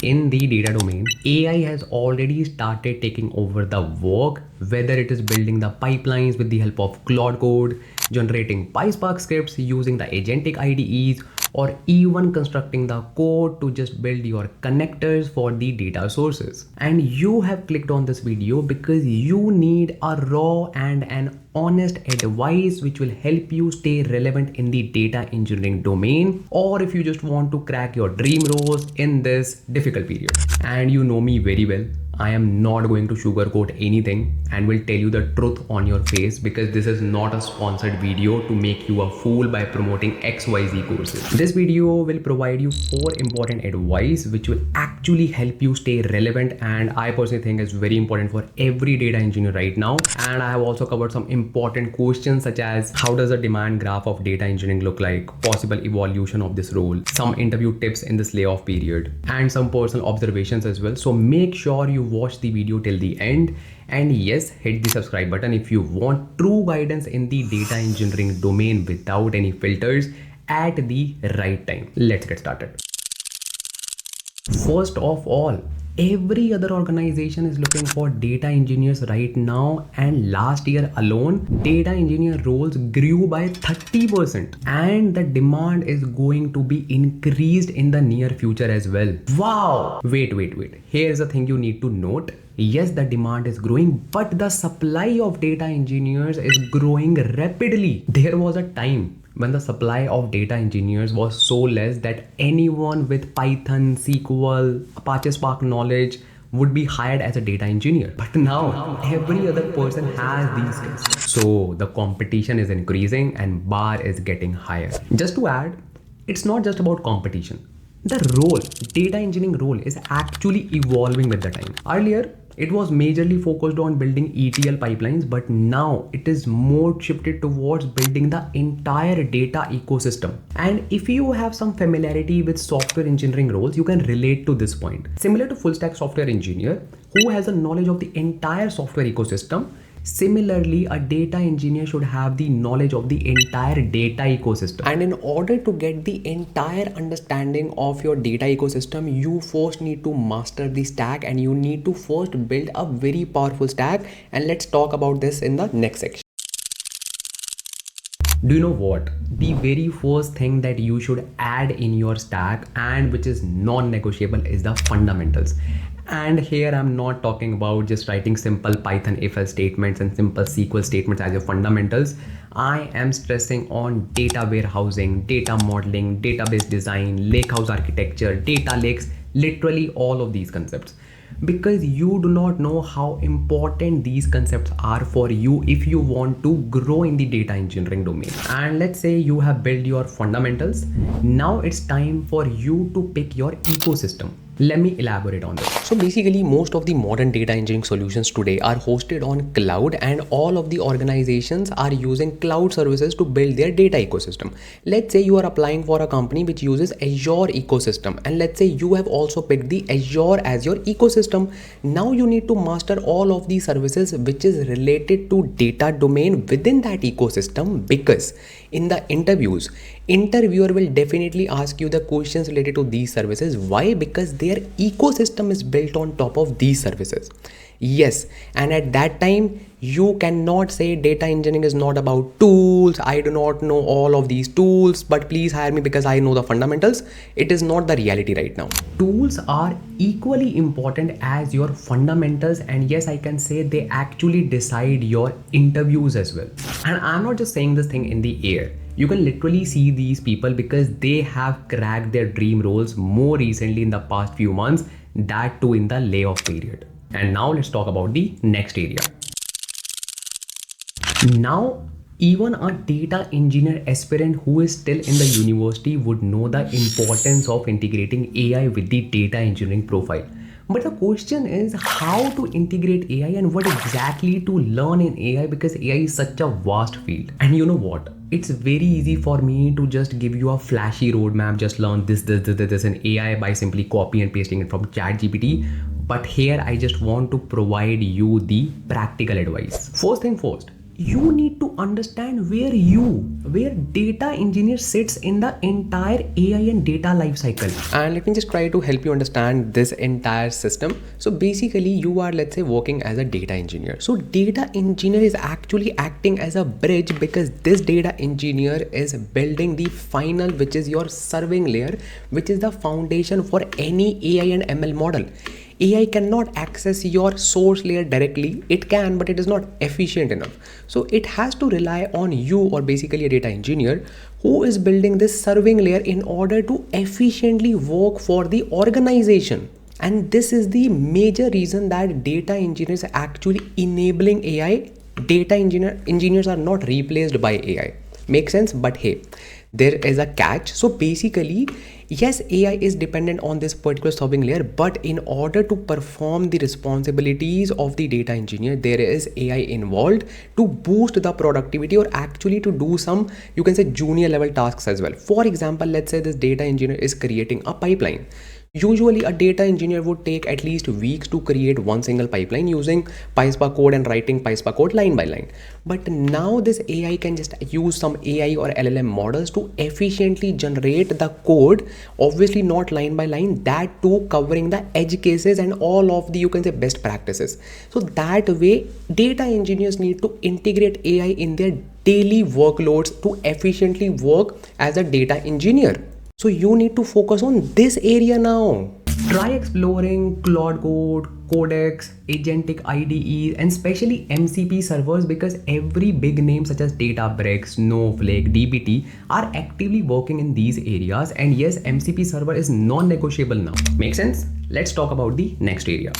In the data domain, AI has already started taking over the work, whether it is building the pipelines with the help of Claude code, generating PySpark scripts using the agentic IDEs, or even constructing the code to just build your connectors for the data sources. And you have clicked on this video because you need a raw and an honest advice which will help you stay relevant in the data engineering domain, or if you just want to crack your dream roles in this difficult period. And you know me very well. I am not going to sugarcoat anything and will tell you the truth on your face, because this is not a sponsored video to make you a fool by promoting XYZ courses. This video will provide you 4 important advice which will actually help you stay relevant, and I personally think is very important for every data engineer right now. And I have also covered some important questions such as how does the demand graph of data engineering look like, possible evolution of this role, some interview tips in this layoff period, and some personal observations as well. So make sure you watch the video till the end, and yes, hit the subscribe button if you want true guidance in the data engineering domain without any filters at the right time. Let's get started. First of all, every other organization is looking for data engineers right now, and last year alone data engineer roles grew by 30%, and the demand is going to be increased in the near future as well. Wow! Wait. Here's the thing you need to note. Yes, the demand is growing, but the supply of data engineers is growing rapidly. There was a time when the supply of data engineers was so less that anyone with Python, SQL, Apache Spark knowledge would be hired as a data engineer. But now every other person has these skills. So the competition is increasing and bar is getting higher. Just to add, it's not just about competition. The role, data engineering role, is actually evolving with the time. Earlier, it was majorly focused on building ETL pipelines, but now it is more shifted towards building the entire data ecosystem. And if you have some familiarity with software engineering roles, you can relate to this point. Similar to full stack software engineer who has a knowledge of the entire software ecosystem, similarly, a data engineer should have the knowledge of the entire data ecosystem. And in order to get the entire understanding of your data ecosystem, you first need to master the stack, and you need to first build a very powerful stack. And let's talk about this in the next section. Do you know what? The very first thing that you should add in your stack, and which is non-negotiable, is the fundamentals. And here I'm not talking about just writing simple Python if-else statements and simple SQL statements as your fundamentals. I am stressing on data warehousing, data modeling, database design, lakehouse architecture, data lakes, literally all of these concepts. Because you do not know how important these concepts are for you if you want to grow in the data engineering domain. And let's say you have built your fundamentals. Now it's time for you to pick your ecosystem. Let me elaborate on this. So basically, most of the modern data engineering solutions today are hosted on cloud, and all of the organizations are using cloud services to build their data ecosystem. Let's say you are applying for a company which uses Azure ecosystem, and let's say you have also picked the Azure as your ecosystem. Now you need to master all of these services which is related to data domain within that ecosystem, because in the interviews, interviewer will definitely ask you the questions related to these services. Why? Because their ecosystem is built on top of these services. Yes, and at that time you cannot say data engineering is not about tools. I do not know all of these tools, but please hire me because I know the fundamentals. It is not the reality right now. Tools are equally important as your fundamentals, and yes, I can say they actually decide your interviews as well. And I'm not just saying this thing in the air. You can literally see these people because they have cracked their dream roles more recently in the past few months, that too in the layoff period. And now let's talk about the next area. Now, even a data engineer aspirant who is still in the university would know the importance of integrating AI with the data engineering profile. But the question is how to integrate AI and what exactly to learn in AI, because AI is such a vast field. And you know what? It's very easy for me to just give you a flashy roadmap, just learn this in AI by simply copy and pasting it from ChatGPT. But here I just want to provide you the practical advice. First thing first, you need to understand where data engineer sits in the entire AI and data lifecycle. And let me just try to help you understand this entire system. So basically you are, let's say, working as a data engineer. So data engineer is actually acting as a bridge, because this data engineer is building the final, which is your serving layer, which is the foundation for any AI and ML model. AI cannot access your source layer directly. It can, but it is not efficient enough. So it has to rely on you, or basically a data engineer, who is building this serving layer in order to efficiently work for the organization. And this is the major reason that data engineers are actually enabling AI. Data engineers are not replaced by AI. Make sense? But hey, there is a catch. So basically, yes, AI is dependent on this particular serving layer, but in order to perform the responsibilities of the data engineer, there is AI involved to boost the productivity, or actually to do some, you can say, junior level tasks as well. For example, let's say this data engineer is creating a pipeline. Usually a data engineer would take at least weeks to create one single pipeline using PySpark code and writing PySpark code line by line. But now this AI can just use some AI or LLM models to efficiently generate the code, obviously not line by line, that too covering the edge cases and all of the, you can say, best practices. So that way data engineers need to integrate AI in their daily workloads to efficiently work as a data engineer. So you need to focus on this area now. Try exploring Claude Code, Codex, Agentic IDEs, and especially MCP servers, because every big name such as Databricks, Snowflake, DBT are actively working in these areas. And yes, MCP server is non-negotiable now. Make sense? Let's talk about the next area.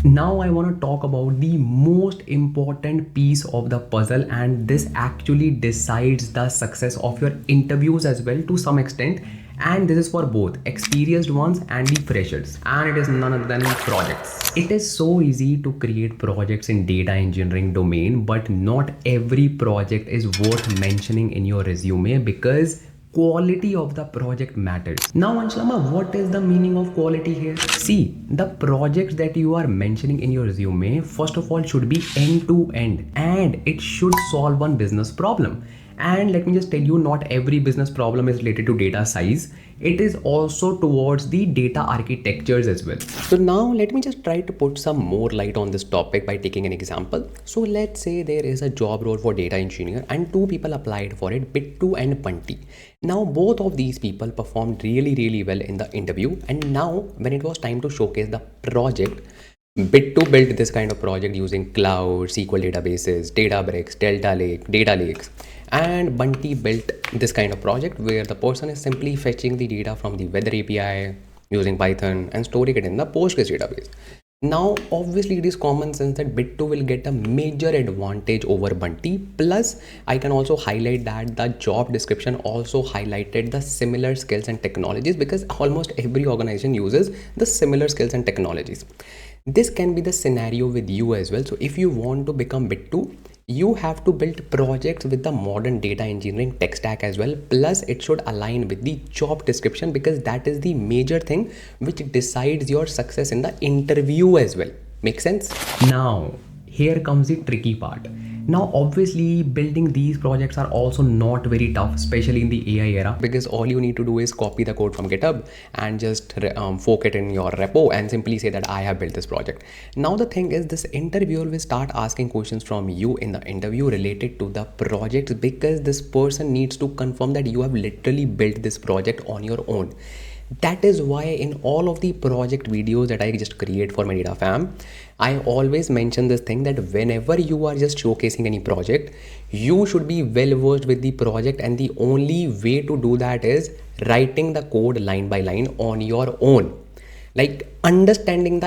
Now I want to talk about the most important piece of the puzzle, and this actually decides the success of your interviews as well to some extent. And this is for both experienced ones and the freshers, and it is none other than projects. It is so easy to create projects in data engineering domain, but not every project is worth mentioning in your resume, because quality of the project matters. Now Ansh Lamba, what is the meaning of quality here? See, the projects that you are mentioning in your resume, first of all, should be end to end, and it should solve one business problem. And let me just tell you, not every business problem is related to data size. It is also towards the data architectures as well. So now let me just try to put some more light on this topic by taking an example. So let's say there is a job role for data engineer and two people applied for it, Bit2 and Bunty. Now both of these people performed really well in the interview, and now when it was time to showcase the project, Bit2 built this kind of project using Cloud, SQL databases, Databricks, data lakes, and Bunty built this kind of project where the person is simply fetching the data from the weather API using Python and storing it in the Postgres database. Now obviously it is common sense that Bit2 will get a major advantage over Bunty. Plus I can also highlight that the job description also highlighted the similar skills and technologies, because almost every organization uses the similar skills and technologies. This can be the scenario with you as well. So if you want to become Bit2, you have to build projects with the modern data engineering tech stack as well. Plus it should align with the job description, because that is the major thing which decides your success in the interview as well. Make sense? Now here comes the tricky part. Now obviously building these projects are also not very tough, especially in the AI era, because all you need to do is copy the code from GitHub and just fork it in your repo and simply say that I have built this project. Now the thing is, this interviewer will start asking questions from you in the interview related to the project, because this person needs to confirm that you have literally built this project on your own. That is why in all of the project videos that I just create for my data fam, I always mention this thing that whenever you are just showcasing any project, you should be well versed with the project, and the only way to do that is writing the code line by line on your own. Like understanding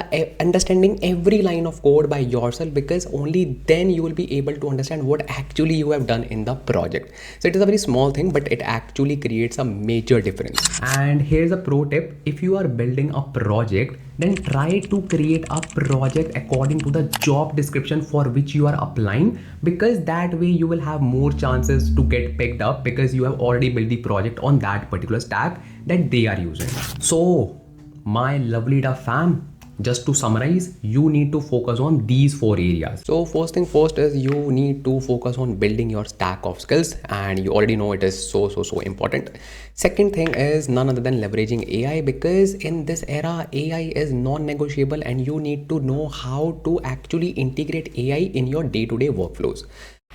every line of code by yourself, because only then you will be able to understand what actually you have done in the project. So it is a very small thing, but it actually creates a major difference. And here's a pro tip: if you are building a project, then try to create a project according to the job description for which you are applying, because that way you will have more chances to get picked up, because you have already built the project on that particular stack that they are using. So my lovely data fam, just to summarize, you need to focus on these 4 areas. So first thing first is you need to focus on building your stack of skills, and you already know it is so important. Second thing is none other than leveraging AI, because in this era AI is non-negotiable and you need to know how to actually integrate AI in your day-to-day workflows.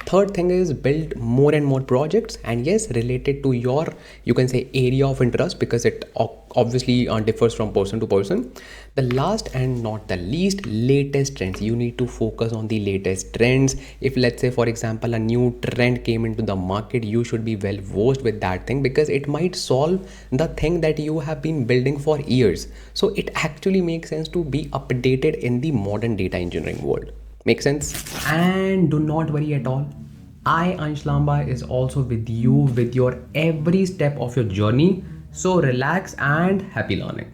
Third thing is build more and more projects, and yes, related to your, you can say, area of interest, because it obviously differs from person to person. The last and not the least, latest trends. You need to focus on the latest trends. If let's say for example a new trend came into the market, you should be well versed with that thing, because it might solve the thing that you have been building for years. So it actually makes sense to be updated in the modern data engineering world. Make sense? And do not worry at all. I, Ansh Lamba, is also with you with your every step of your journey. So relax and happy learning.